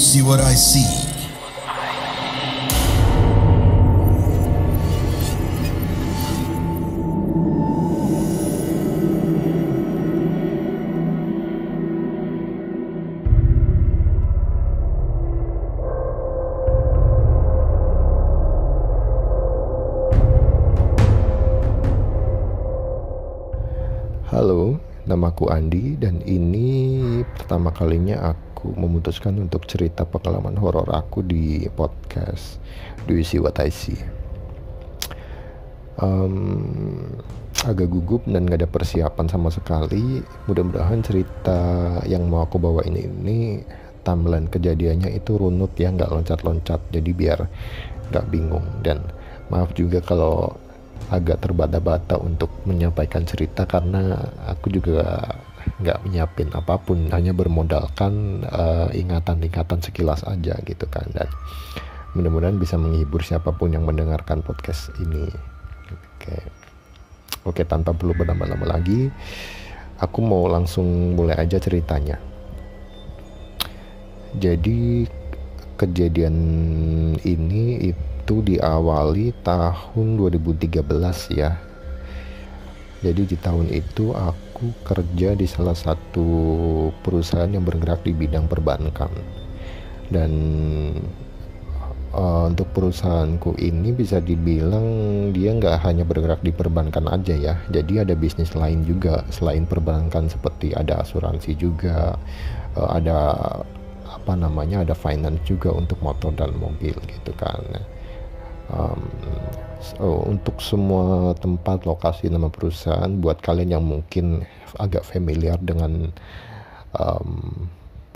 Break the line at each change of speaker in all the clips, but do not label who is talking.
see what I see?
Halo, namaku Andi dan ini pertama kalinya aku memutuskan untuk cerita pengalaman horor aku di podcast Do You See What I See. Agak gugup dan gak ada persiapan sama sekali. Mudah-mudahan cerita yang mau aku bawa ini timeline kejadiannya itu runut ya, gak loncat-loncat, jadi biar gak bingung. Dan maaf juga kalau agak terbata-bata untuk menyampaikan cerita karena aku juga nggak nyiapin apapun, hanya bermodalkan ingatan-ingatan sekilas aja gitu kan, dan mudah-mudahan bisa menghibur siapapun yang mendengarkan podcast ini. Oke, tanpa perlu berlama-lama lagi, aku mau langsung mulai aja ceritanya. Jadi kejadian ini itu diawali tahun 2013 ya. Jadi di tahun itu aku kerja di salah satu perusahaan yang bergerak di bidang perbankan. Dan untuk perusahaanku ini bisa dibilang dia nggak hanya bergerak di perbankan aja ya. Jadi ada bisnis lain juga selain perbankan, seperti ada asuransi juga, ada ada finance juga untuk motor dan mobil gitu kan. Untuk semua tempat, lokasi, nama perusahaan, buat kalian yang mungkin agak familiar dengan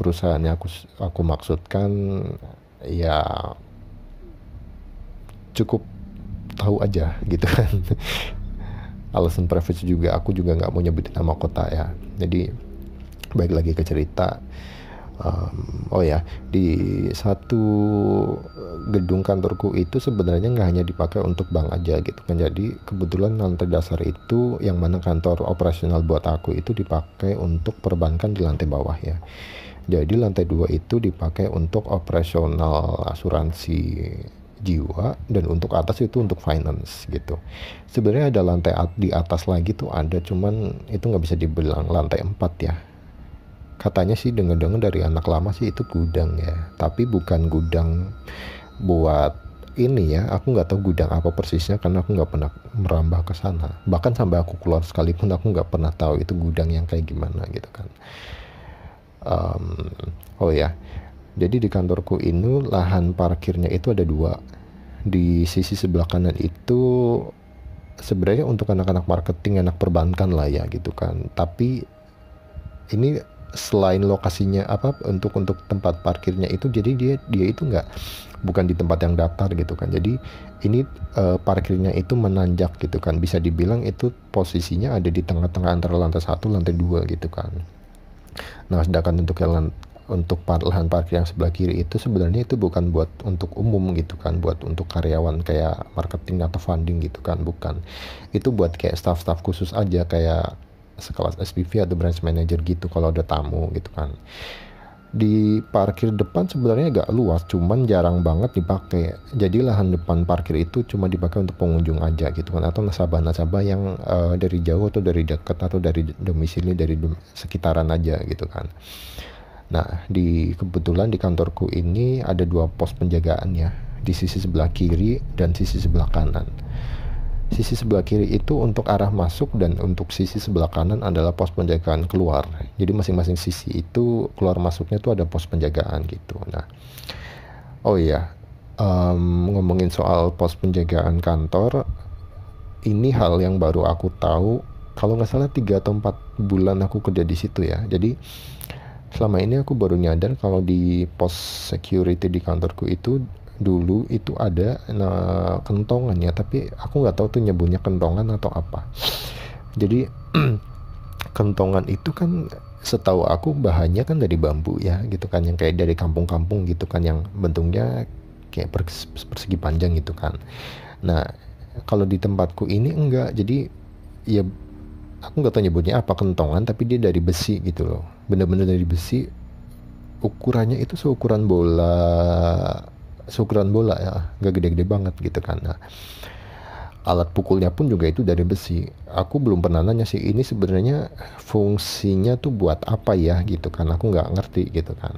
perusahaan yang aku maksudkan, ya cukup tahu aja gitu kan. Alasan privacy juga, aku juga nggak mau nyebutin nama kota ya. Jadi balik lagi ke cerita. Di satu gedung kantorku itu sebenarnya nggak hanya dipakai untuk bank aja gitu kan. Jadi kebetulan lantai dasar itu, yang mana kantor operasional buat aku itu, dipakai untuk perbankan di lantai bawah ya. Jadi lantai 2 itu dipakai untuk operasional asuransi jiwa, dan untuk atas itu untuk finance gitu. Sebenarnya ada lantai di atas lagi tuh ada, cuman itu nggak bisa dibilang lantai 4 ya. Katanya sih dengar-dengar dari anak lama sih itu gudang ya, tapi bukan gudang buat ini ya. Aku nggak tahu gudang apa persisnya karena aku nggak pernah merambah ke sana. Bahkan sampai aku keluar sekalipun aku nggak pernah tahu itu gudang yang kayak gimana gitu kan. Jadi di kantorku ini lahan parkirnya itu ada 2. Di sisi sebelah kanan itu sebenarnya untuk anak-anak marketing, anak perbankan lah ya gitu kan. Tapi ini selain lokasinya untuk tempat parkirnya itu, jadi dia itu bukan di tempat yang datar gitu kan. Jadi ini parkirnya itu menanjak gitu kan, bisa dibilang itu posisinya ada di tengah-tengah antara lantai 1 lantai 2 gitu kan. Nah, sedangkan untuk lahan parkir yang sebelah kiri itu sebenarnya itu bukan buat untuk umum gitu kan, buat untuk karyawan kayak marketing atau funding gitu kan, bukan. Itu buat kayak staff-staff khusus aja, kayak sekelas SPV atau branch manager gitu kalau ada tamu gitu kan. Di parkir depan sebenarnya agak luas, cuman jarang banget dipakai. Jadi lahan depan parkir itu cuma dipakai untuk pengunjung aja gitu kan, atau nasabah-nasabah yang dari jauh atau dari dekat atau dari domisili dari sekitaran aja gitu kan. Nah, kebetulan di kantorku ini ada 2 pos penjagaan ya, di sisi sebelah kiri dan sisi sebelah kanan. Sisi sebelah kiri itu untuk arah masuk, dan untuk sisi sebelah kanan adalah pos penjagaan keluar. Jadi masing-masing sisi itu keluar masuknya tuh ada pos penjagaan gitu. Nah, ngomongin soal pos penjagaan kantor, ini hal yang baru aku tahu. Kalau nggak salah 3 atau 4 bulan aku kerja di situ ya. Jadi selama ini aku baru nyadar kalau di pos security di kantorku itu dulu itu ada kentongan ya, tapi aku nggak tahu tuh nyebutnya kentongan atau apa. Jadi kentongan itu kan setahu aku bahannya kan dari bambu ya gitu kan, yang kayak dari kampung-kampung gitu kan, yang bentuknya kayak persegi panjang gitu kan. Nah, kalau di tempatku ini enggak, jadi ya aku nggak tahu nyebutnya apa kentongan, tapi dia dari besi gitu loh, bener-bener dari besi. ukurannya itu seukuran bola ya, gak gede-gede banget gitu kan. Nah, alat pukulnya pun juga itu dari besi. Aku belum pernah nanya sih, ini sebenarnya fungsinya tuh buat apa ya gitu kan, aku nggak ngerti gitu kan.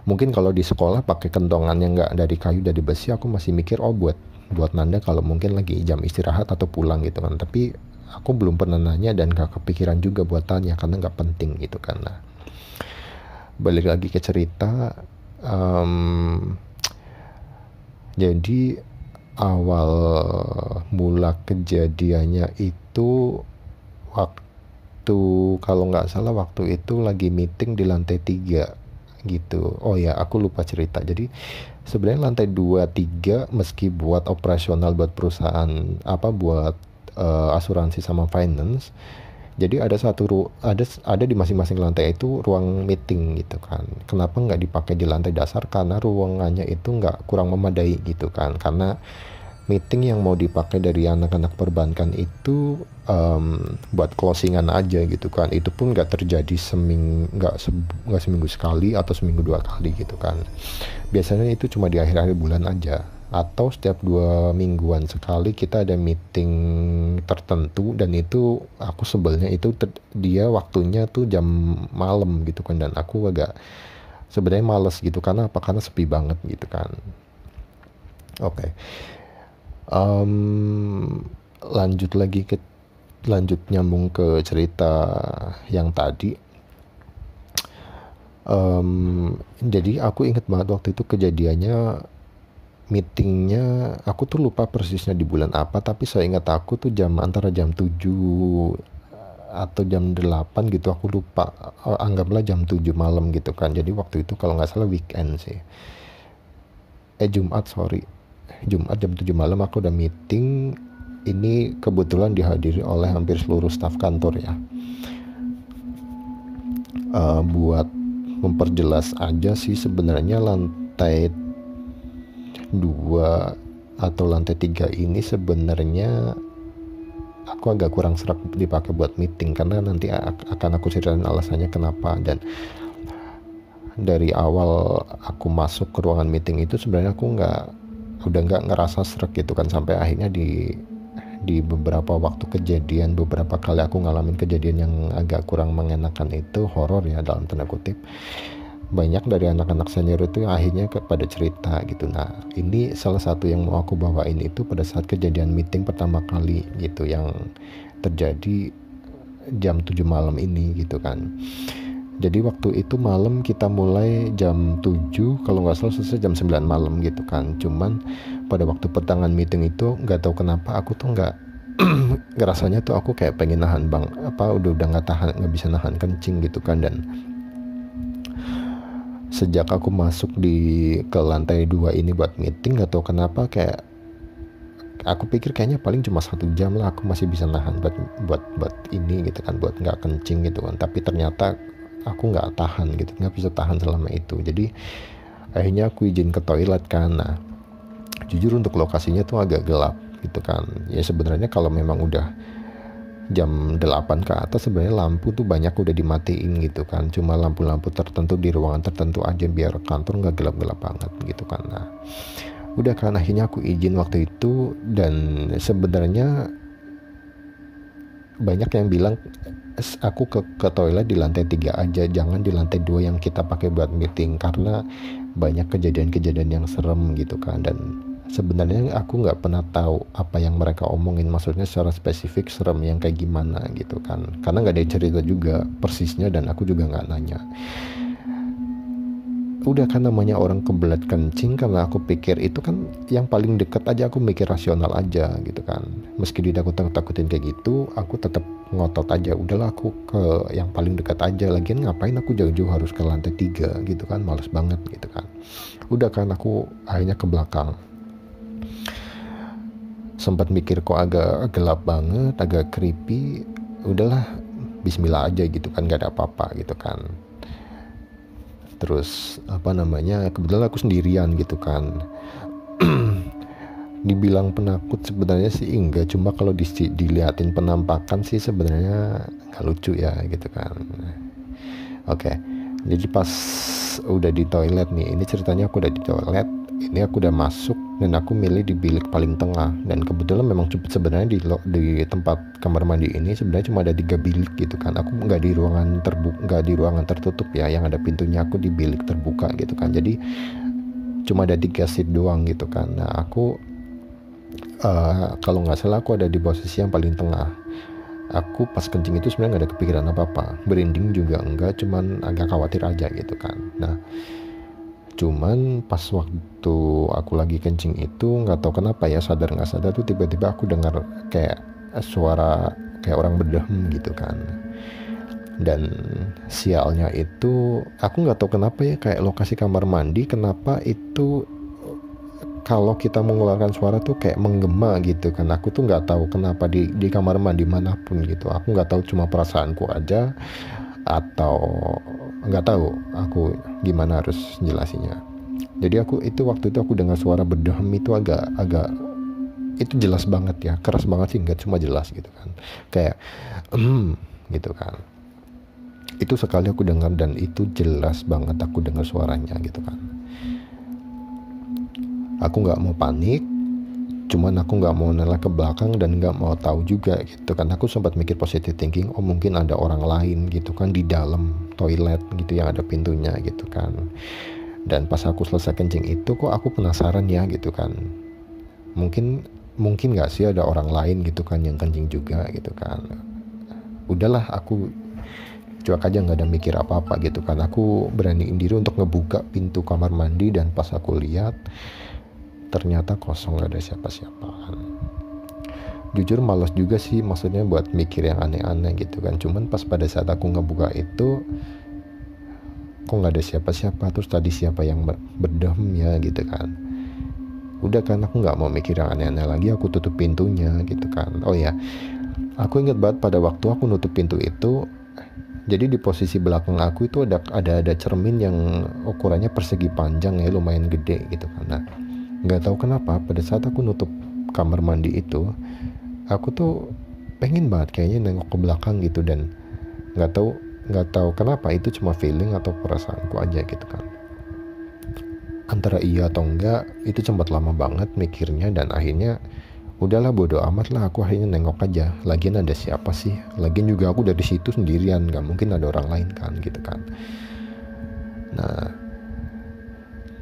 Mungkin kalau di sekolah pakai kentongan yang nggak dari kayu, dari besi, aku masih mikir oh buat buat nanda kalau mungkin lagi jam istirahat atau pulang gitu kan. Tapi aku belum pernah nanya dan gak kepikiran juga buat tanya karena nggak penting gitu kan. Nah, balik lagi ke cerita. em, jadi awal mula kejadiannya itu waktu, kalau nggak salah waktu itu lagi meeting di lantai 3 gitu. Oh ya, aku lupa cerita. Jadi sebenarnya lantai 2 3 meski buat operasional buat perusahaan apa buat asuransi sama finance. Jadi ada ada di masing-masing lantai itu ruang meeting gitu kan. Kenapa nggak dipakai di lantai dasar? Karena ruangannya itu nggak kurang memadai gitu kan. Karena meeting yang mau dipakai dari anak-anak perbankan itu buat closingan aja gitu kan. Itu pun nggak terjadi nggak seminggu sekali atau seminggu 2 kali gitu kan. Biasanya itu cuma di akhir-akhir bulan aja, atau setiap 2 mingguan sekali kita ada meeting tertentu, dan itu aku sebelnya itu dia waktunya tuh jam malam gitu kan, dan aku agak sebenarnya males gitu. Karena apa? Karena sepi banget gitu kan. Oke. Lanjut lagi lanjut nyambung ke cerita yang tadi. Jadi aku inget banget waktu itu kejadiannya, meetingnya aku tuh lupa persisnya di bulan apa, tapi saya ingat aku tuh antara jam 7 atau jam 8 gitu, aku lupa. Anggaplah jam 7 malam gitu kan. Jadi waktu itu kalau nggak salah weekend sih. Jumat, sorry. Jumat jam 7 malam aku udah meeting. Ini kebetulan dihadiri oleh hampir seluruh staf kantor ya. Buat memperjelas aja sih, sebenarnya lantai 2 atau lantai 3 ini sebenarnya aku agak kurang serak dipakai buat meeting, karena nanti akan aku ceritain alasannya kenapa. Dan dari awal aku masuk ke ruangan meeting itu sebenarnya aku udah nggak ngerasa serak gitu kan, sampai akhirnya di beberapa waktu kejadian, beberapa kali aku ngalamin kejadian yang agak kurang mengenakan itu, horor ya dalam tanda kutip. Banyak dari anak-anak senior itu yang akhirnya pada cerita gitu. Nah, ini salah satu yang mau aku bawain itu pada saat kejadian meeting pertama kali gitu, yang terjadi jam 7 malam ini gitu kan. Jadi waktu itu malam kita mulai jam 7, kalau nggak salah selesai jam 9 malam gitu kan. Cuman pada waktu pertengahan meeting itu nggak tahu kenapa aku tuh nggak ngerasanya tuh aku kayak pengen nahan udah nggak bisa nahan kencing gitu kan. Dan sejak aku masuk ke lantai 2 ini buat meeting, nggak tahu kenapa kayak aku pikir kayaknya paling cuma 1 jam lah aku masih bisa nahan buat ini gitu kan, buat nggak kencing gitu kan. Tapi ternyata aku nggak tahan gitu, nggak bisa tahan selama itu. Jadi akhirnya aku izin ke toilet kan. Nah, jujur untuk lokasinya tuh agak gelap gitu kan. Ya sebenarnya kalau memang udah jam 8 ke atas sebenarnya lampu tuh banyak udah dimatiin gitu kan. Cuma lampu-lampu tertentu di ruangan tertentu aja biar kantor nggak gelap-gelap banget gitu kan. Nah, udah kan akhirnya aku izin waktu itu. Dan sebenarnya banyak yang bilang aku ke toilet di lantai 3 aja, jangan di lantai 2 yang kita pakai buat meeting, karena banyak kejadian-kejadian yang serem gitu kan. Dan sebenarnya aku nggak pernah tahu apa yang mereka omongin, maksudnya secara spesifik serem yang kayak gimana gitu kan, karena nggak ada cerita juga persisnya dan aku juga nggak nanya. Udah kan namanya orang kebelet kencing, karena aku pikir itu kan yang paling deket aja, aku mikir rasional aja gitu kan. Meski ditakut-takutin kayak gitu, aku tetap ngotot aja, udahlah aku ke yang paling dekat aja. Lagian ngapain aku jauh-jauh harus ke lantai 3 gitu kan, males banget gitu kan. Udah kan aku akhirnya ke belakang. Sempat mikir kok agak gelap banget, agak creepy. Udahlah, bismillah aja gitu kan, gak ada apa-apa gitu kan. Terus kebetulan aku sendirian gitu kan. Dibilang penakut sebenarnya sih enggak, cuma kalau diliatin penampakan sih sebenarnya nggak lucu ya gitu kan. Oke. Jadi pas udah di toilet nih, ini ceritanya aku udah di toilet, ini aku udah masuk dan aku milih di bilik paling tengah, dan kebetulan memang sebenarnya di tempat kamar mandi ini sebenarnya cuma ada 3 bilik gitu kan. Aku nggak di ruangan terbuka, nggak di ruangan tertutup ya, yang ada pintunya, aku di bilik terbuka gitu kan. Jadi cuma ada 3 seat doang gitu kan. Nah aku kalau nggak salah aku ada di posisi yang paling tengah. Aku pas kencing itu sebenarnya nggak ada kepikiran apa-apa, berinding juga enggak, cuman agak khawatir aja gitu kan. Nah cuman pas waktu aku lagi kencing itu nggak tahu kenapa ya, sadar nggak sadar tuh tiba-tiba aku dengar kayak suara kayak orang berdehem gitu kan. Dan sialnya itu aku nggak tahu kenapa ya, kayak lokasi kamar mandi kenapa itu kalau kita mengeluarkan suara tuh kayak menggema gitu kan. Aku tuh nggak tahu kenapa di kamar mandi manapun gitu, aku nggak tahu, cuma perasaanku aja atau nggak tahu aku gimana harus jelasinnya. Jadi waktu itu aku dengar suara berdehem itu agak itu jelas banget ya, keras banget sih, nggak cuma jelas gitu kan, kayak gitu kan. Itu sekali aku dengar dan itu jelas banget aku dengar suaranya gitu kan. Aku nggak mau panik, cuman aku nggak mau noleh ke belakang dan nggak mau tahu juga gitu kan. Aku sempat mikir positive thinking, oh mungkin ada orang lain gitu kan di dalam toilet gitu yang ada pintunya gitu kan. Dan pas aku selesai kencing itu kok aku penasaran ya gitu kan, mungkin nggak sih ada orang lain gitu kan yang kencing juga gitu kan. Udahlah, aku cuek aja, nggak ada mikir apa-apa gitu kan. Aku beraniin diri untuk ngebuka pintu kamar mandi dan pas aku lihat ternyata kosong, gak ada siapa-siapa. Jujur malas juga sih, maksudnya buat mikir yang aneh-aneh gitu kan. Cuman pas pada saat aku ngebuka itu kok gak ada siapa-siapa, terus tadi siapa yang berdehem ya gitu kan. Udah kan, aku gak mau mikir yang aneh-aneh lagi, aku tutup pintunya gitu kan. Oh ya, aku inget banget pada waktu aku nutup pintu itu, jadi di posisi belakang aku itu ada cermin yang ukurannya persegi panjang ya, lumayan gede gitu kan. Nah nggak tahu kenapa pada saat aku nutup kamar mandi itu, aku tuh pengen banget kayaknya nengok ke belakang gitu, dan nggak tahu kenapa, itu cuma feeling atau perasaanku aja gitu kan. Antara iya atau enggak, itu sempat lama banget mikirnya, dan akhirnya udahlah bodo amat lah, aku akhirnya nengok aja. Lagian ada siapa sih, lagian juga aku dari situ sendirian, nggak mungkin ada orang lain kan gitu kan. Nah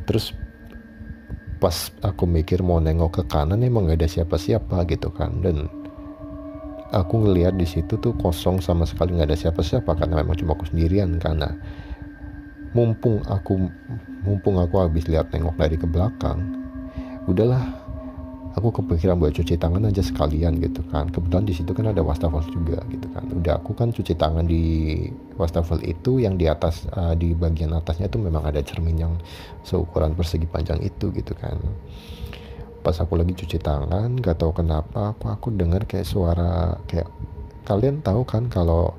terus pas aku mikir mau nengok ke kanan, emang gak ada siapa-siapa gitu kan. Dan aku ngelihat di situ tuh kosong sama sekali, nggak ada siapa-siapa karena memang cuma aku sendirian. Karena mumpung aku habis lihat nengok dari ke belakang, udahlah aku kepikiran buat cuci tangan aja sekalian gitu kan. Kebetulan di situ kan ada wastafel juga gitu kan. Udah aku kan cuci tangan di wastafel itu, yang di atas di bagian atasnya itu memang ada cermin yang seukuran persegi panjang itu gitu kan. Pas aku lagi cuci tangan, gak tahu kenapa aku dengar kayak suara, kayak kalian tahu kan kalau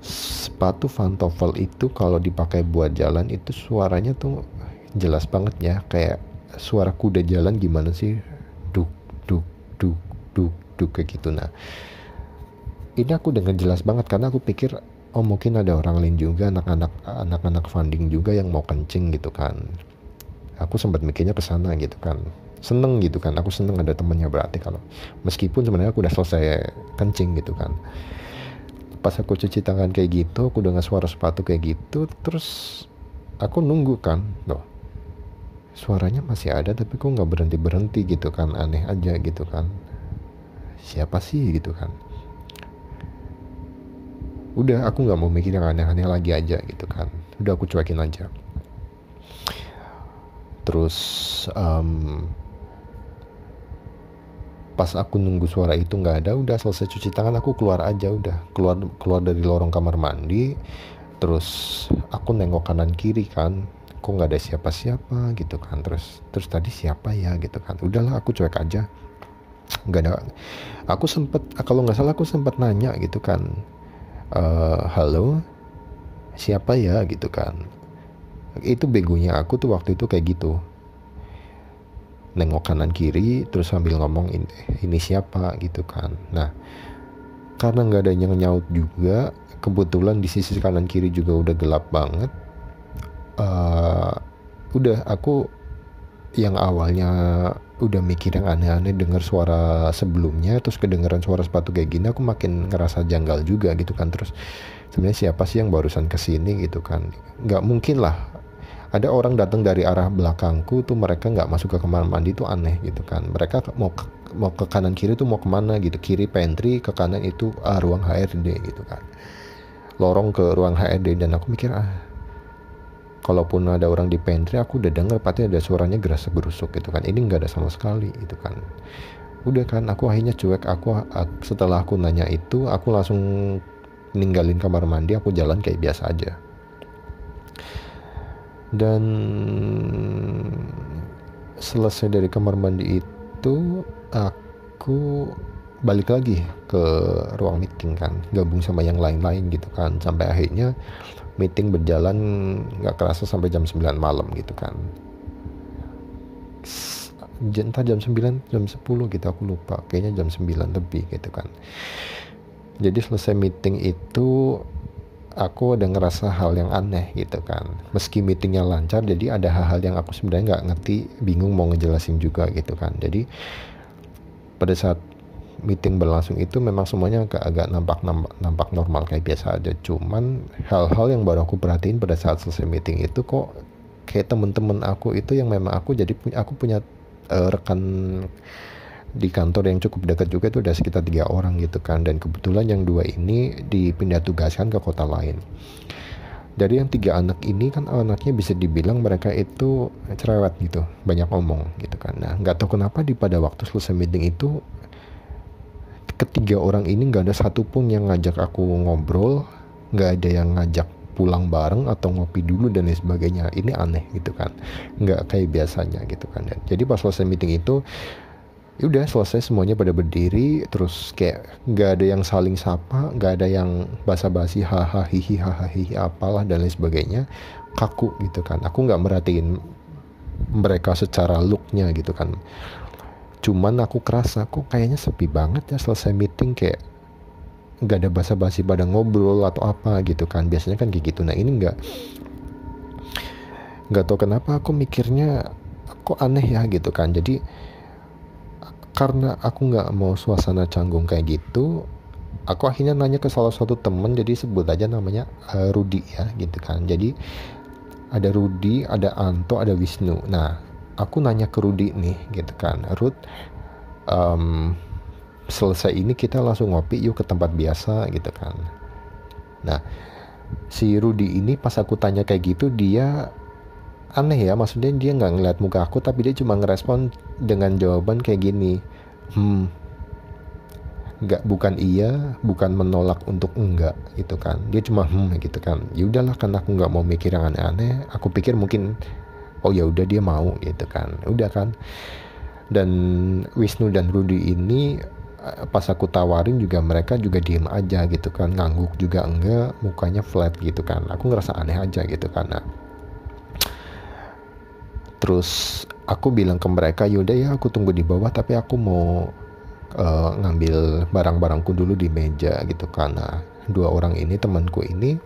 sepatu pantofel itu kalau dipakai buat jalan itu suaranya tuh jelas banget ya, kayak suara kuda jalan gimana sih, duk duk duk duk duk kayak gitu. Nah ini aku dengar jelas banget karena aku pikir oh mungkin ada orang lain juga, anak-anak funding juga yang mau kencing gitu kan. Aku sempat mikirnya ke sana gitu kan, seneng gitu kan, aku seneng ada temennya berarti, kalau meskipun sebenarnya aku udah selesai kencing gitu kan. Pas aku cuci tangan kayak gitu, aku dengar suara sepatu kayak gitu, terus aku nunggu kan, loh suaranya masih ada tapi kok nggak berhenti gitu kan, aneh aja gitu kan, siapa sih gitu kan. Udah aku nggak mau mikir yang aneh-aneh lagi aja gitu kan, udah aku cuekin aja. Terus pas aku nunggu suara itu nggak ada, udah selesai cuci tangan aku keluar aja, udah keluar dari lorong kamar mandi. Terus aku nengok kanan kiri kan, kok nggak ada siapa-siapa gitu kan. Terus tadi siapa ya gitu kan. Udahlah aku cuek aja, nggak ada. Aku sempet, kalau nggak salah aku sempat nanya gitu kan, halo siapa ya gitu kan. Itu begonya aku tuh waktu itu kayak gitu, nengok kanan kiri terus sambil ngomong ini siapa gitu kan. Nah karena nggak ada yang nyaut juga, kebetulan di sisi kanan kiri juga udah gelap banget. Udah aku yang awalnya udah mikir yang aneh-aneh dengar suara sebelumnya, terus kedengeran suara sepatu kayak gini, aku makin ngerasa janggal juga gitu kan. Terus sebenarnya siapa sih yang barusan kesini gitu kan? Nggak mungkin lah ada orang datang dari arah belakangku tuh, mereka nggak masuk ke kamar mandi tuh aneh gitu kan. Mereka mau ke kanan kiri tuh mau kemana gitu, kiri pantry, ke kanan itu ruang HRD gitu kan, lorong ke ruang HRD. Dan aku mikir kalaupun ada orang di pantry aku udah denger pasti ada suaranya gerasa gerusuk gitu kan, ini nggak ada sama sekali gitu kan. Udah kan aku akhirnya cuek. Setelah aku nanya itu, aku langsung ninggalin kamar mandi, aku jalan kayak biasa aja. Dan selesai dari kamar mandi itu aku balik lagi ke ruang meeting kan, gabung sama yang lain-lain gitu kan, sampai akhirnya meeting berjalan gak kerasa sampai jam 9 malam gitu kan. Entah jam 9, jam 10 gitu, aku lupa, kayaknya jam 9 lebih gitu kan. Jadi selesai meeting itu aku udah ngerasa hal yang aneh gitu kan. Meski meetingnya lancar, jadi ada hal-hal yang aku sebenarnya nggak ngerti, bingung mau ngejelasin juga gitu kan. Jadi pada saat meeting berlangsung itu memang semuanya agak nampak normal kayak biasa aja. Cuman hal-hal yang baru aku perhatiin pada saat selesai meeting itu, kok kayak temen-temen aku itu yang memang aku punya rekan di kantor yang cukup dekat juga, itu udah sekitar 3 orang gitu kan. Dan kebetulan yang 2 ini dipindah tugaskan ke kota lain. Dari yang 3 anak ini kan anaknya bisa dibilang mereka itu cerewet gitu, banyak ngomong gitu kan. Nah nggak tahu kenapa pada waktu selesai meeting itu, ketiga orang ini nggak ada satupun yang ngajak aku ngobrol, nggak ada yang ngajak pulang bareng atau ngopi dulu dan lain sebagainya. Ini aneh gitu kan, nggak kayak biasanya gitu kan. Dan jadi pas selesai meeting itu, udah selesai semuanya pada berdiri, terus kayak nggak ada yang saling sapa, nggak ada yang basa-basi hahaha hihi apalah dan lain sebagainya, kaku gitu kan. Aku nggak merhatiin mereka secara looknya gitu kan, cuman aku kerasa kok kayaknya sepi banget ya selesai meeting, kayak nggak ada basa-basi pada ngobrol atau apa gitu kan. Biasanya kan kayak gitu. Nah ini nggak tahu kenapa aku mikirnya kok aneh ya gitu kan. Jadi karena aku nggak mau suasana canggung kayak gitu, aku akhirnya nanya ke salah satu temen, jadi sebut aja namanya Rudi ya gitu kan. Jadi ada Rudi, ada Anto, ada Wisnu. Nah aku nanya ke Rudi nih gitu kan, Rud, selesai ini kita langsung ngopi yuk ke tempat biasa gitu kan. Nah si Rudi ini pas aku tanya kayak gitu, dia aneh ya, maksudnya dia nggak ngeliat muka aku, tapi dia cuma ngerespon dengan jawaban kayak gini, nggak, bukan iya, bukan menolak untuk enggak gitu kan. Dia cuma gitu kan. Ya udahlah, karena aku nggak mau mikir yang aneh-aneh, aku pikir mungkin oh ya udah dia mau gitu kan. Udah kan. Dan Wisnu dan Rudi ini pas aku tawarin juga mereka juga diem aja gitu kan, ngangguk juga enggak, mukanya flat gitu kan. Aku ngerasa aneh aja gitu kan. Nah, terus aku bilang ke mereka, yaudah ya aku tunggu di bawah, tapi aku mau ngambil barang-barangku dulu di meja gitu. Karena 2 orang ini, temanku ini,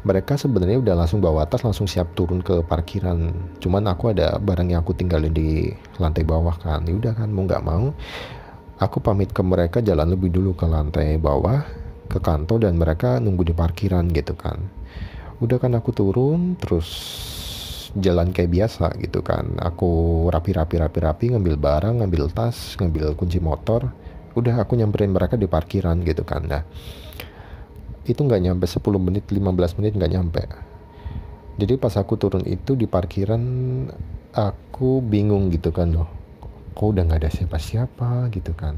mereka sebenarnya udah langsung bawa tas, langsung siap turun ke parkiran. Cuman aku ada barang yang aku tinggalin di lantai bawah kan. Ya udah kan, mau nggak mau aku pamit ke mereka, jalan lebih dulu ke lantai bawah ke kantor, dan mereka nunggu di parkiran gitu kan. Udah kan aku turun terus jalan kayak biasa gitu kan. Aku rapi ngambil barang, ngambil tas, ngambil kunci motor. Udah aku nyamperin mereka di parkiran gitu kan. Nah itu nggak nyampe 10 menit, 15 menit nggak nyampe. Jadi pas aku turun itu di parkiran, aku bingung gitu kan, loh kok udah nggak ada siapa-siapa gitu kan.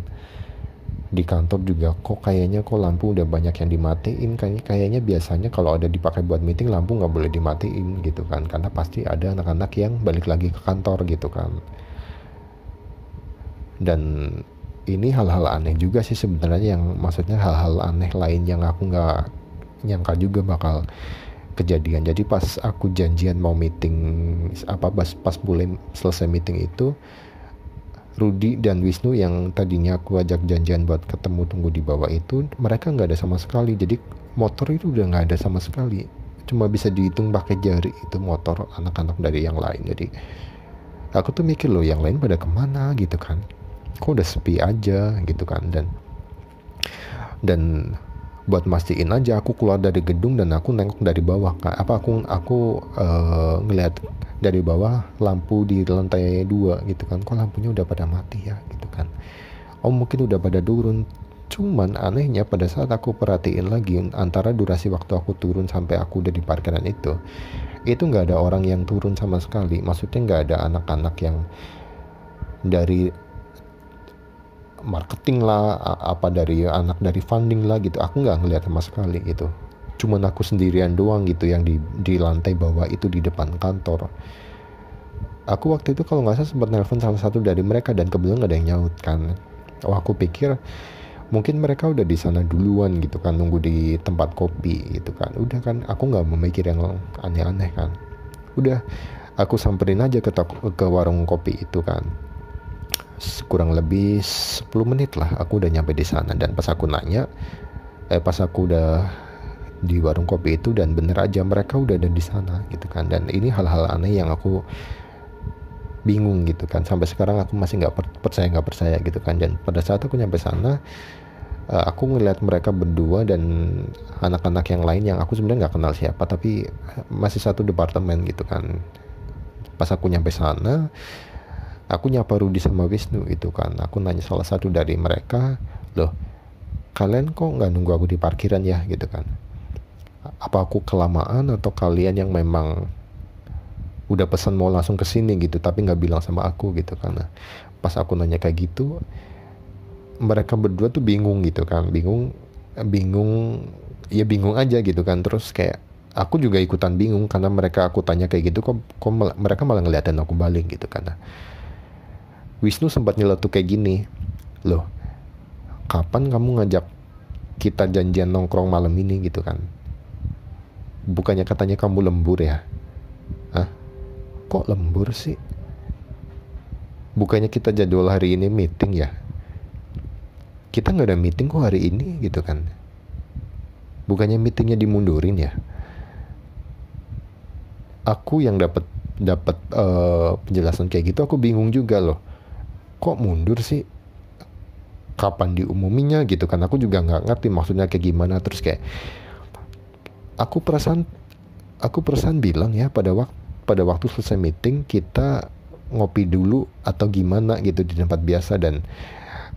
Di kantor juga kok kayaknya lampu udah banyak yang dimatiin. Kayaknya biasanya kalau ada dipakai buat meeting, lampu nggak boleh dimatiin gitu kan, karena pasti ada anak-anak yang balik lagi ke kantor gitu kan. Dan ini hal-hal aneh juga sih sebenarnya, yang maksudnya hal-hal aneh lain yang aku nggak nyangka juga bakal kejadian. Jadi pas aku janjian mau meeting, pas mulai selesai meeting itu, Rudi dan Wisnu yang tadinya aku ajak janjian buat ketemu tunggu di bawah itu, mereka nggak ada sama sekali. Jadi motor itu udah nggak ada sama sekali, cuma bisa dihitung pakai jari itu motor anak-anak dari yang lain. Jadi aku tuh mikir loh, yang lain pada kemana gitu kan, kok udah sepi aja gitu kan. Dan buat mastiin aja, aku keluar dari gedung dan aku nengok dari bawah kan, ngeliat dari bawah lampu di lantai 2 gitu kan, kok lampunya udah pada mati ya gitu kan, oh mungkin udah pada turun. Cuman anehnya pada saat aku perhatiin lagi antara durasi waktu aku turun sampai aku udah di parkiran itu nggak ada orang yang turun sama sekali. Maksudnya nggak ada anak-anak yang dari marketing lah, apa dari anak dari funding lah gitu, aku nggak ngeliat sama sekali gitu. Cuman aku sendirian doang gitu yang di lantai bawah itu di depan kantor. Aku waktu itu kalau nggak salah sempat nelpon salah satu dari mereka dan kebetulan nggak ada yang nyaut kan. Oh aku pikir mungkin mereka udah di sana duluan gitu kan, nunggu di tempat kopi gitu kan. Udah kan, aku nggak memikir yang aneh-aneh kan. Udah, aku samperin aja ke warung kopi itu kan. Kurang lebih 10 menit lah aku udah nyampe di sana. Dan pas aku udah di warung kopi itu, dan bener aja mereka udah ada di sana gitu kan. Dan ini hal-hal aneh yang aku bingung gitu kan, sampai sekarang aku masih nggak percaya gitu kan. Dan pada saat aku nyampe sana, aku ngeliat mereka berdua dan anak-anak yang lain yang aku sebenarnya nggak kenal siapa, tapi masih satu departemen gitu kan. Pas aku nyampe sana, aku nyapa Rudy sama Wisnu gitu kan. Aku nanya salah satu dari mereka, loh kalian kok nggak nunggu aku di parkiran ya gitu kan, apa aku kelamaan atau kalian yang memang udah pesan mau langsung ke sini gitu tapi nggak bilang sama aku gitu. Karena pas aku nanya kayak gitu, mereka berdua tuh bingung gitu kan, bingung aja gitu kan. Terus kayak aku juga ikutan bingung karena aku tanya kayak gitu, kok mereka malah ngeliatin aku balik gitu kan. Wisnu sempat nyeletuk kayak gini, loh kapan kamu ngajak kita janjian nongkrong malam ini gitu kan, bukannya katanya kamu lembur ya. Hah? Kok lembur sih? Bukannya kita jadwal hari ini meeting ya? Kita nggak ada meeting kok hari ini gitu kan. Bukannya meetingnya dimundurin ya? Aku yang dapat penjelasan kayak gitu, aku bingung juga loh. Kok mundur sih? Kapan diumuminya gitu kan? Aku juga nggak ngerti maksudnya kayak gimana. Terus kayak aku perasaan bilang ya, pada waktu selesai meeting kita ngopi dulu atau gimana gitu di tempat biasa. Dan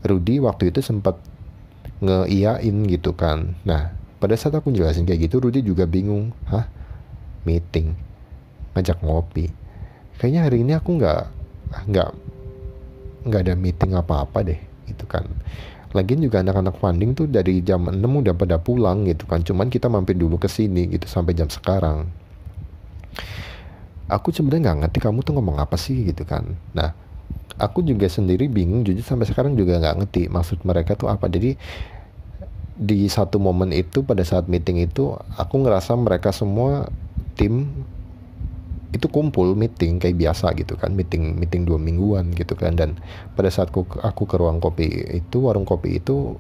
Rudy waktu itu sempat ngeiyain gitu kan. Nah pada saat aku jelasin kayak gitu, Rudy juga bingung. Hah? Meeting? Ngajak ngopi? Kayaknya hari ini aku nggak ada meeting apa-apa deh gitu kan. Lagian juga anak-anak funding tuh dari jam 6 udah pada pulang gitu kan. Cuman kita mampir dulu ke sini gitu sampai jam sekarang. Aku sebenarnya nggak ngerti kamu tuh ngomong apa sih gitu kan. Nah aku juga sendiri bingung, jujur sampai sekarang juga nggak ngerti maksud mereka tuh apa. Jadi di satu momen itu, pada saat meeting itu, aku ngerasa mereka semua tim itu kumpul meeting kayak biasa gitu kan, meeting 2 mingguan gitu kan. Dan pada saat aku ke warung kopi itu,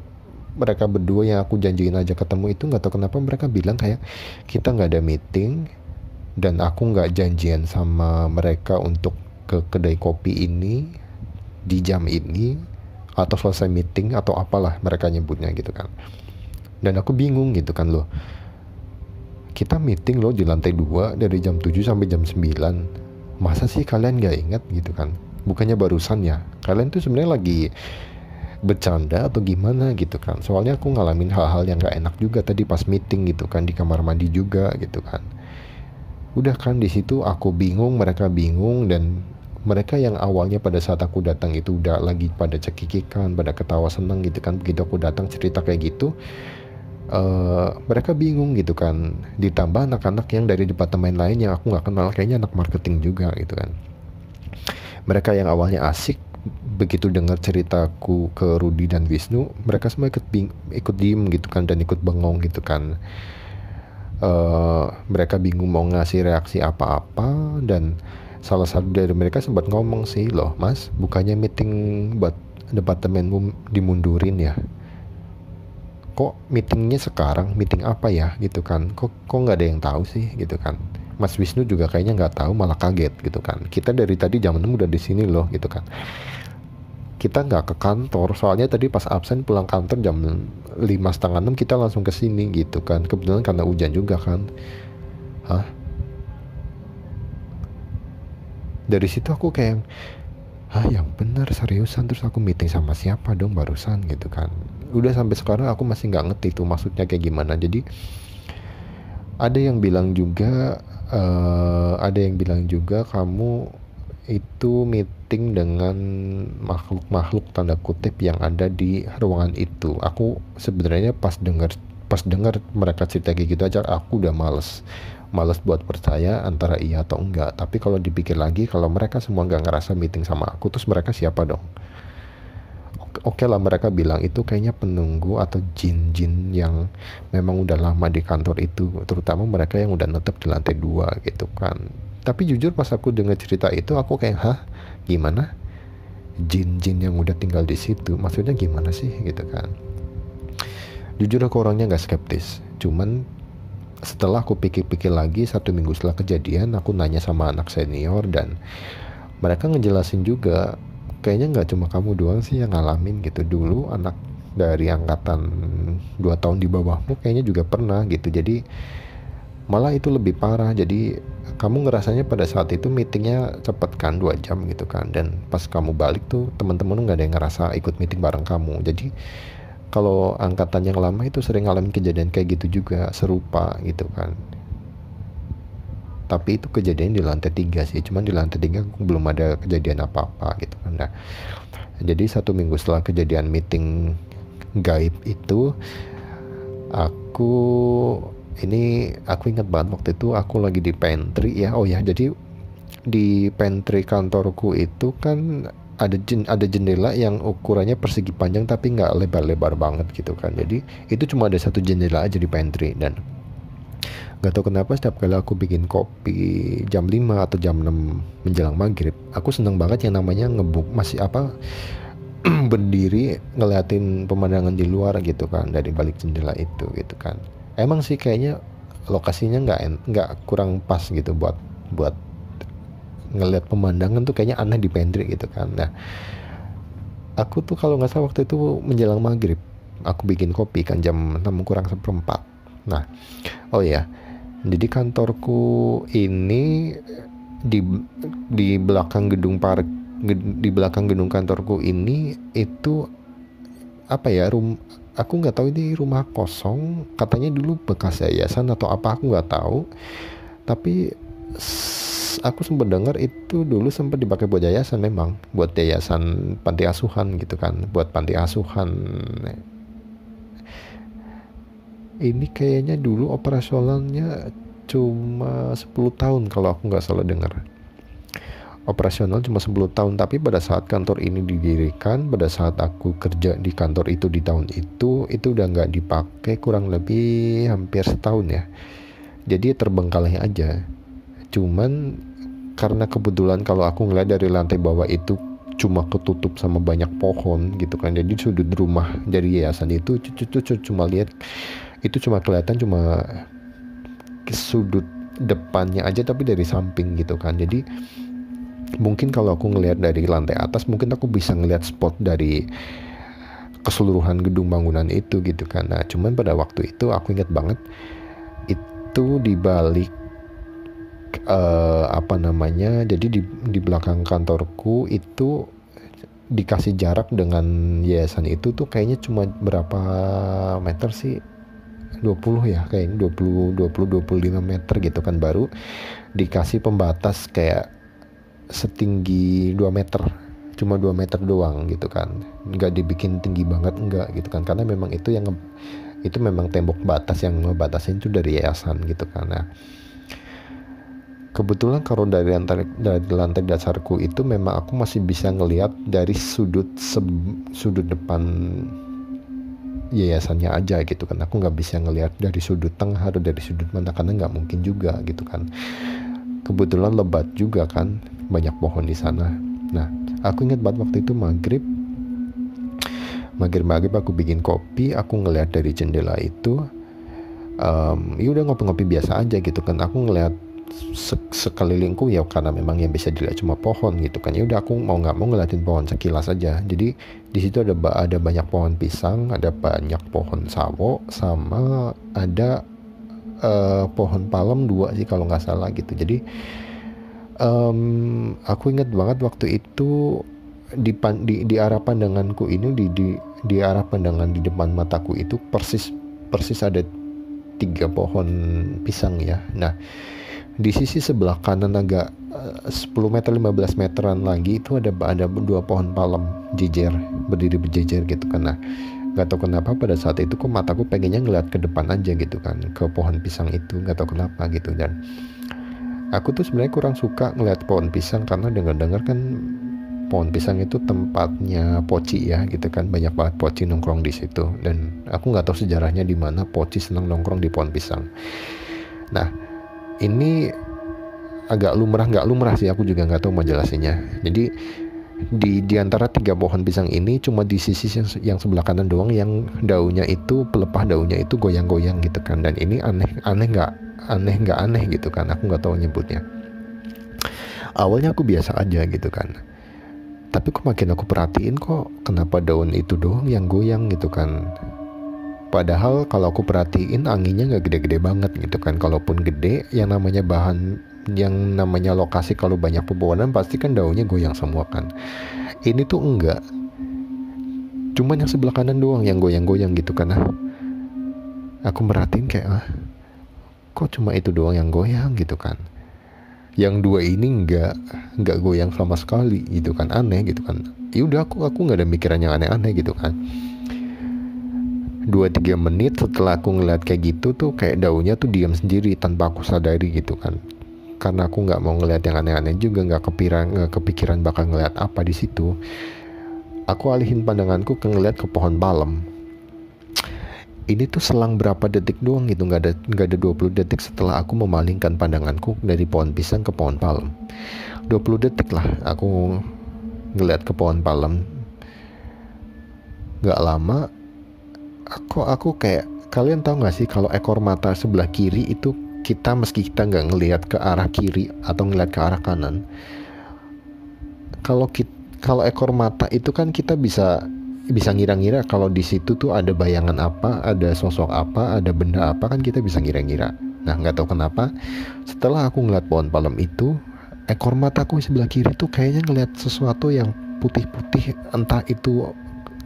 mereka berdua yang aku janjiin aja ketemu itu, nggak tahu kenapa mereka bilang kayak kita nggak ada meeting dan aku nggak janjian sama mereka untuk ke kedai kopi ini di jam ini atau selesai meeting atau apalah mereka nyebutnya gitu kan. Dan aku bingung gitu kan, loh kita meeting loh di lantai 2 dari jam 7 sampai jam 9. Masa sih kalian gak ingat gitu kan? Bukannya barusan ya? Kalian tuh sebenarnya lagi bercanda atau gimana gitu kan? Soalnya aku ngalamin hal-hal yang gak enak juga tadi pas meeting gitu kan, di kamar mandi juga gitu kan. Udah kan di situ aku bingung, mereka bingung. Dan mereka yang awalnya pada saat aku datang itu udah lagi pada cekikikan, pada ketawa seneng gitu kan. Begitu aku datang cerita kayak gitu, mereka bingung gitu kan. Ditambah anak-anak yang dari departemen lain yang aku nggak kenal, kayaknya anak marketing juga gitu kan. Mereka yang awalnya asik, begitu dengar ceritaku ke Rudy dan Wisnu, mereka semua ikut diem gitu kan, dan ikut bengong gitu kan. Mereka bingung mau ngasih reaksi apa-apa. Dan salah satu dari mereka sempat ngomong sih, loh mas, bukannya meeting buat departemenmu dimundurin ya? kok meetingnya sekarang, meeting apa ya gitu kan, kok nggak ada yang tahu sih gitu kan. Mas Wisnu juga kayaknya nggak tahu, malah kaget gitu kan, kita dari tadi jam 6 udah di sini loh gitu kan. Kita nggak ke kantor, soalnya tadi pas absen pulang kantor jam 5:30 kita langsung ke sini gitu kan, kebetulan karena hujan juga kan. Hah? Dari situ aku kayak, yang bener seriusan, terus aku meeting sama siapa dong barusan gitu kan. Udah sampai sekarang aku masih nggak ngerti tuh maksudnya kayak gimana. Jadi ada yang bilang juga kamu itu meeting dengan makhluk-makhluk tanda kutip yang ada di ruangan itu. Aku sebenarnya pas dengar mereka cerita kayak gitu aja aku udah males buat percaya antara iya atau enggak. Tapi kalau dipikir lagi, kalau mereka semua nggak ngerasa meeting sama aku, terus mereka siapa dong? Oke lah, mereka bilang itu kayaknya penunggu atau jin-jin yang memang udah lama di kantor itu, terutama mereka yang udah netep di lantai 2 gitu kan. Tapi jujur pas aku dengar cerita itu aku kayak, gimana? Jin-jin yang udah tinggal di situ, maksudnya gimana sih gitu kan. Jujur aku orangnya nggak skeptis, cuman setelah aku pikir-pikir lagi, 1 minggu setelah kejadian aku nanya sama anak senior dan mereka ngejelasin juga, kayaknya nggak cuma kamu doang sih yang ngalamin gitu. Dulu anak dari angkatan 2 tahun di bawahmu kayaknya juga pernah gitu. Jadi malah itu lebih parah. Jadi kamu ngerasanya pada saat itu meetingnya cepet kan, 2 jam gitu kan, dan pas kamu balik tuh teman-teman nggak ada yang ngerasa ikut meeting bareng kamu. Jadi kalau angkatan yang lama itu sering ngalamin kejadian kayak gitu juga, serupa gitu kan. Tapi itu kejadian di lantai 3 sih, cuman di lantai 3 belum ada kejadian apa-apa gitu kan. Nah, jadi 1 minggu setelah kejadian meeting gaib itu, aku ingat banget waktu itu aku lagi di pantry ya. Oh ya, jadi di pantry kantorku itu kan ada jendela yang ukurannya persegi panjang tapi nggak lebar-lebar banget gitu kan. Jadi itu cuma ada satu jendela aja di pantry, dan gak tau kenapa setiap kali aku bikin kopi jam 5 atau jam 6 menjelang maghrib, aku seneng banget yang namanya berdiri ngeliatin pemandangan di luar gitu kan, dari balik jendela itu gitu kan. Emang sih kayaknya lokasinya nggak kurang pas gitu buat ngeliat pemandangan tuh, kayaknya aneh di pantry gitu kan. Nah, aku tuh kalau nggak salah waktu itu menjelang maghrib, aku bikin kopi kan jam 6 kurang seperempat. Nah, oh ya, jadi kantorku ini di belakang di belakang gedung kantorku ini itu apa ya, aku nggak tahu ini rumah kosong, katanya dulu bekas yayasan atau apa aku nggak tahu. Tapi aku sempat dengar itu dulu sempat dipakai buat yayasan, memang buat yayasan panti asuhan gitu kan, buat panti asuhan. Ini kayaknya dulu operasionalnya cuma 10 tahun kalau aku nggak salah dengar. Operasional cuma 10 tahun, tapi pada saat kantor ini didirikan, pada saat aku kerja di kantor itu di tahun itu udah nggak dipakai kurang lebih hampir setahun ya. Jadi terbengkalai aja. Cuman karena kebetulan kalau aku ngeliat dari lantai bawah itu cuma ketutup sama banyak pohon gitu kan, jadi sudut rumah dari yayasan itu cuma lihat itu cuma kelihatan cuma sudut depannya aja, tapi dari samping gitu kan. Jadi mungkin kalau aku ngelihat dari lantai atas, mungkin aku bisa ngelihat spot dari keseluruhan gedung bangunan itu gitu kan. Nah, cuman pada waktu itu aku ingat banget itu di balik jadi di belakang kantorku itu dikasih jarak dengan yayasan itu tuh kayaknya cuma berapa meter sih, 20 ya kayaknya, 25 meter gitu kan, baru dikasih pembatas kayak setinggi 2 meter, cuma 2 meter doang gitu kan, nggak dibikin tinggi banget enggak gitu kan, karena memang itu memang tembok batas yang ngebatasin itu dari yayasan gitu kan. Nah, kebetulan kalau dari lantai dasarku itu memang aku masih bisa ngelihat dari sudut depan yayasannya aja gitu kan. Aku nggak bisa ngelihat dari sudut tengah atau dari sudut mana, karena nggak mungkin juga gitu kan. Kebetulan lebat juga kan, banyak pohon di sana. Nah, aku ingat banget waktu itu maghrib aku bikin kopi, aku ngeliat dari jendela itu, ya udah ngopi-ngopi biasa aja gitu kan. Aku ngeliat sekelilingku ya, karena memang yang bisa dilihat cuma pohon gitu kan. Ya udah aku mau nggak mau ngeliatin pohon sekilas aja. Jadi di situ ada banyak pohon pisang, ada banyak pohon sawo, sama ada pohon palem 2 sih kalau nggak salah gitu. Jadi aku ingat banget waktu itu di arah pandanganku ini, di arah pandangan di depan mataku itu persis ada 3 pohon pisang ya. Nah, di sisi sebelah kanan agak 10 meter 15 meteran lagi itu ada 2 pohon palem berdiri berjejer gitu kan. Nah, nggak tahu kenapa pada saat itu kok mataku pengennya ngeliat ke depan aja gitu kan, ke pohon pisang itu, nggak tahu kenapa gitu. Dan aku tuh sebenarnya kurang suka ngeliat pohon pisang karena dengar-dengar kan pohon pisang itu tempatnya poci ya gitu kan, banyak banget poci nongkrong di situ. Dan aku nggak tahu sejarahnya di mana poci senang nongkrong di pohon pisang. Nah, ini agak nggak lumrah sih, aku juga nggak tahu mau jelasinnya. Jadi di antara 3 pohon pisang ini cuma di sisi yang sebelah kanan doang yang daunnya itu, pelepah daunnya itu goyang-goyang gitu kan. Dan ini aneh nggak aneh gitu kan, aku nggak tahu nyebutnya. Awalnya aku biasa aja gitu kan, tapi kok makin aku perhatiin kok kenapa daun itu doang yang goyang gitu kan. Padahal kalau aku perhatiin anginnya nggak gede-gede banget gitu kan. Kalaupun gede, yang namanya lokasi kalau banyak pepohonan pasti kan daunnya goyang semua kan. Ini tuh enggak, cuman yang sebelah kanan doang yang goyang-goyang gitu kan. Nah, aku merhatiin kayak kok cuma itu doang yang goyang gitu kan. Yang 2 ini enggak goyang sama sekali gitu kan, aneh gitu kan. Ya udah aku nggak ada mikiran yang aneh-aneh gitu kan. 2-3 menit setelah aku ngeliat kayak gitu tuh kayak daunnya tuh diam sendiri tanpa aku sadari gitu kan. Karena aku nggak mau ngeliat yang aneh-aneh juga, nggak kepikiran bakal ngeliat apa di situ. Aku alihin pandanganku ngeliat ke pohon palem. Ini tuh selang berapa detik doang gitu, nggak ada 20 detik setelah aku memalingkan pandanganku dari pohon pisang ke pohon palem. 20 detik lah aku ngeliat ke pohon palem. Nggak lama aku kayak, kalian tahu nggak sih kalau ekor mata sebelah kiri itu meski kita nggak ngelihat ke arah kiri atau ngelihat ke arah kanan, kalau ekor mata itu kan kita bisa ngira-ngira kalau di situ tuh ada bayangan apa, ada sosok apa, ada benda apa, kan kita bisa ngira-ngira. Nah, nggak tahu kenapa setelah aku ngeliat pohon palem itu, ekor mataku sebelah kiri tuh kayaknya ngelihat sesuatu yang putih-putih, entah itu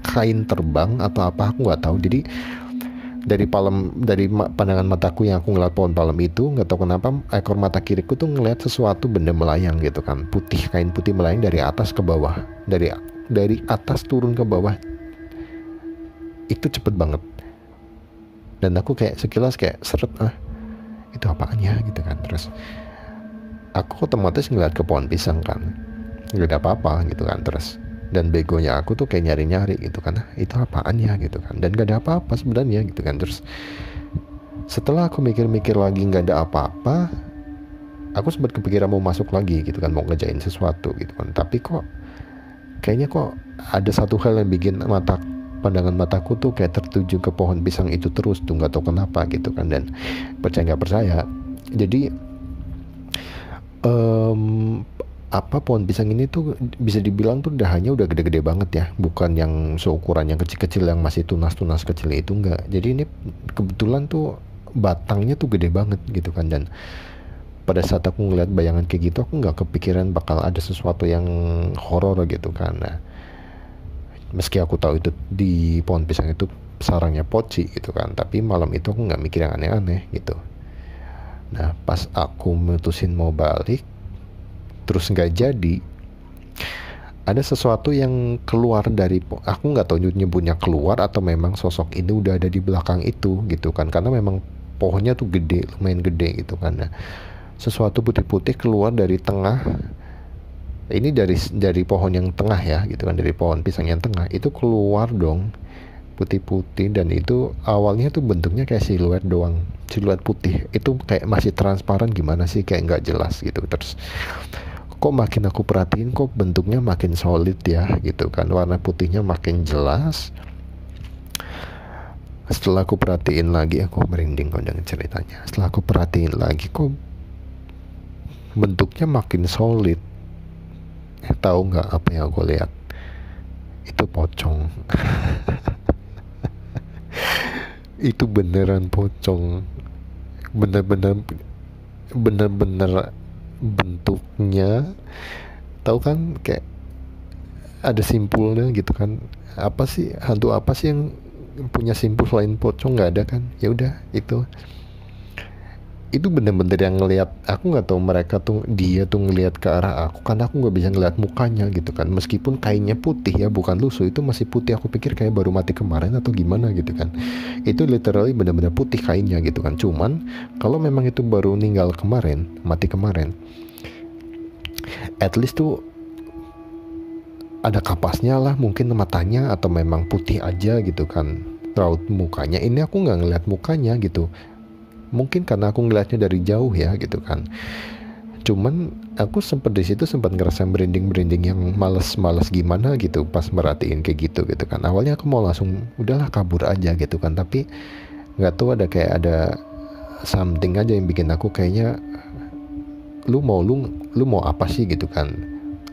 kain terbang atau apa, aku nggak tahu. Jadi dari pandangan mataku yang aku ngeliat pohon palem itu, nggak tahu kenapa ekor mata kiriku tuh ngeliat sesuatu benda melayang gitu kan, kain putih melayang dari atas ke bawah, dari atas turun ke bawah. Itu cepet banget. Dan aku kayak sekilas kayak seret, itu apaan ya gitu kan. Terus aku otomatis ngeliat ke pohon pisang kan, nggak ada apa-apa gitu kan. Terus dan begonya aku tuh kayak nyari-nyari gitu kan, itu apaan ya gitu kan, dan gak ada apa-apa sebenarnya gitu kan. Terus setelah aku mikir-mikir lagi nggak ada apa-apa, aku sempat kepikiran mau masuk lagi gitu kan, mau ngejain sesuatu gitu kan. Tapi kayaknya ada satu hal yang bikin pandangan mataku tuh kayak tertuju ke pohon pisang itu terus tuh, nggak tahu kenapa gitu kan. Dan percaya nggak percaya, jadi pohon pisang ini tuh bisa dibilang tuh dahannya udah gede-gede banget ya, bukan yang seukuran yang kecil-kecil yang masih tunas-tunas kecil itu, enggak. Jadi ini kebetulan tuh batangnya tuh gede banget gitu kan. Dan pada saat aku ngeliat bayangan kayak gitu, aku nggak kepikiran bakal ada sesuatu yang horor gitu kan. Nah, meski aku tahu itu di pohon pisang itu sarangnya poci gitu kan, tapi malam itu aku nggak mikir yang aneh-aneh gitu. Nah, pas aku mutusin mau balik terus nggak jadi, ada sesuatu yang keluar dari, aku nggak tahu nyebutnya keluar atau memang sosok ini udah ada di belakang itu gitu kan, karena memang pohonnya tuh gede, lumayan gede gitu kan. Nah, sesuatu putih-putih keluar dari tengah, ini dari pohon yang tengah ya gitu kan, dari pohon pisang yang tengah itu keluar dong, putih-putih. Dan itu awalnya tuh bentuknya kayak siluet doang, siluet putih itu kayak masih transparan gimana sih, kayak nggak jelas gitu. Terus kok makin aku perhatiin kok bentuknya makin solid ya gitu kan, warna putihnya makin jelas, Setelah aku perhatiin lagi, aku merinding kok dengan ceritanya. Setelah aku perhatiin lagi, kok bentuknya makin solid. Tahu nggak apa yang aku lihat? Itu pocong. Itu beneran pocong. Bener-bener bener-bener bentuknya, tahu kan, kayak ada simpulnya gitu kan. Apa sih, hantu apa sih yang punya simpul selain pocong? Nggak ada kan. Ya udah, itu bener-bener yang ngelihat aku. Nggak tahu mereka tuh, dia tuh ngelihat ke arah aku, karena aku nggak bisa ngelihat mukanya gitu kan, meskipun kainnya putih ya, bukan lusuh, itu masih putih. Aku pikir kayak baru mati kemarin atau gimana gitu kan. Itu literally bener-bener putih kainnya gitu kan. Cuman kalau memang itu baru ninggal kemarin, mati kemarin, at least tuh ada kapasnya lah, mungkin matanya, atau memang putih aja gitu kan raut mukanya. Ini aku nggak ngeliat mukanya gitu, mungkin karena aku ngeliatnya dari jauh ya gitu kan. Cuman aku sempat di situ sempat ngerasa merinding yang males gimana gitu pas merhatiin kayak gitu kan. Awalnya aku mau langsung udahlah kabur aja gitu kan, tapi nggak tahu ada something aja yang bikin aku kayaknya, lu mau apa sih gitu kan.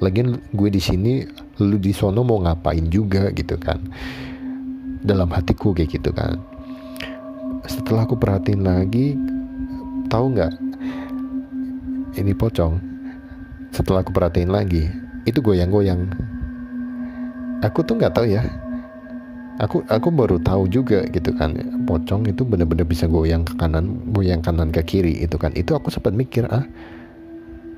Lagian gue di sini, lu di sono mau ngapain juga gitu kan, dalam hatiku kayak gitu kan. Setelah aku perhatiin lagi, tahu nggak, ini pocong, setelah aku perhatiin lagi, itu goyang-goyang. Aku tuh nggak tahu ya, aku baru tahu juga gitu kan, pocong itu benar-benar bisa goyang kanan ke kiri itu kan. Itu aku sempat mikir,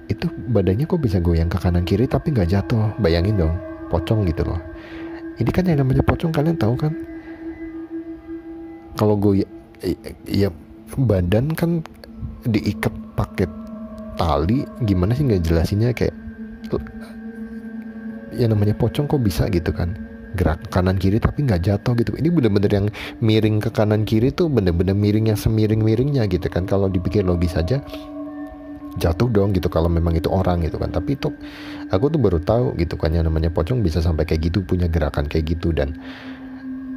itu badannya kok bisa goyang ke kanan kiri tapi nggak jatuh. Bayangin dong, pocong gitu loh. Ini kan yang namanya pocong, kalian tahu kan, kalau goyang ya badan kan diikat pakai tali, gimana sih nggak jelasinnya, kayak ya namanya pocong kok bisa gitu kan, gerak kanan kiri tapi nggak jatuh gitu. Ini bener-bener yang miring ke kanan kiri tuh bener-bener miring yang semiring-miringnya gitu kan. Kalau dipikir logis aja jatuh dong gitu kalau memang itu orang gitu kan. Tapi itu aku tuh baru tahu gitu kan, yang namanya pocong bisa sampai kayak gitu, punya gerakan kayak gitu. Dan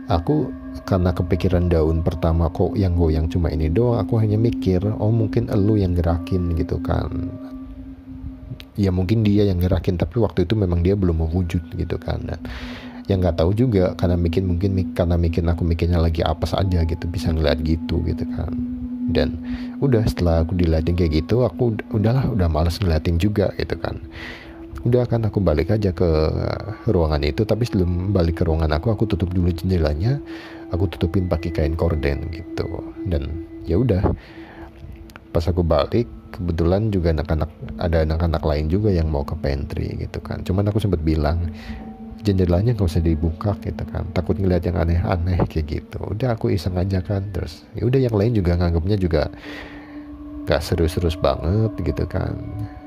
aku karena kepikiran daun pertama kok yang goyang cuma ini doang, aku hanya mikir, oh mungkin elu yang gerakin gitu kan. Ya mungkin dia yang gerakin, tapi waktu itu memang dia belum mewujud gitu kan. Dan yang nggak tahu juga, karena karena aku mikirnya lagi apes aja gitu, bisa ngeliat gitu kan. Dan udah setelah aku diliatin kayak gitu, aku udah malas ngeliatin juga gitu kan. Udah kan, aku balik aja ke ruangan itu. Tapi sebelum balik ke ruangan aku tutup dulu jendelanya, aku tutupin pakai kain korden gitu. Dan ya udah, pas aku balik kebetulan juga ada anak-anak lain juga yang mau ke pantry gitu kan. Cuman aku sempat bilang jendelanya nggak usah dibuka gitu kan, takut ngeliat yang aneh-aneh kayak gitu. Udah aku iseng aja kan. Terus ya udah, yang lain juga nganggapnya juga nggak serius-serius banget gitu kan.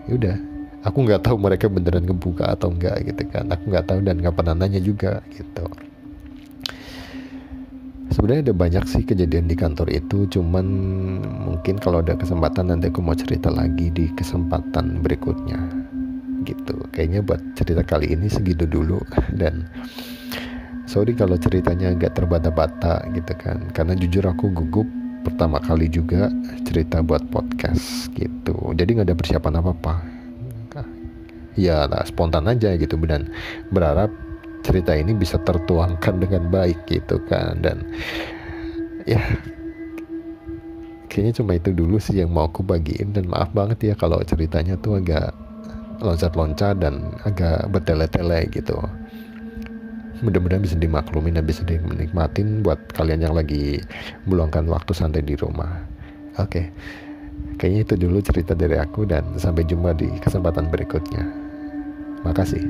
Ya udah, aku nggak tahu mereka beneran ngebuka atau enggak gitu kan, aku nggak tahu dan nggak pernah nanya juga gitu. Sebenarnya ada banyak sih kejadian di kantor itu, cuman mungkin kalau ada kesempatan nanti aku mau cerita lagi di kesempatan berikutnya gitu. Kayaknya buat cerita kali ini segitu dulu. Dan sorry kalau ceritanya agak terbata-bata gitu kan, karena jujur aku gugup pertama kali juga cerita buat podcast gitu. Jadi nggak ada persiapan apa-apa, ya lah, spontan aja gitu. Dan berharap cerita ini bisa tertuangkan dengan baik gitu kan. Dan ya kayaknya cuma itu dulu sih yang mau aku bagiin. Dan maaf banget ya kalau ceritanya tuh agak loncat-loncat dan agak bertele-tele gitu. Mudah-mudahan bisa dimaklumin dan bisa dinikmatin buat kalian yang lagi meluangkan waktu santai di rumah. Oke, kayaknya itu dulu cerita dari aku, dan sampai jumpa di kesempatan berikutnya. Makasih.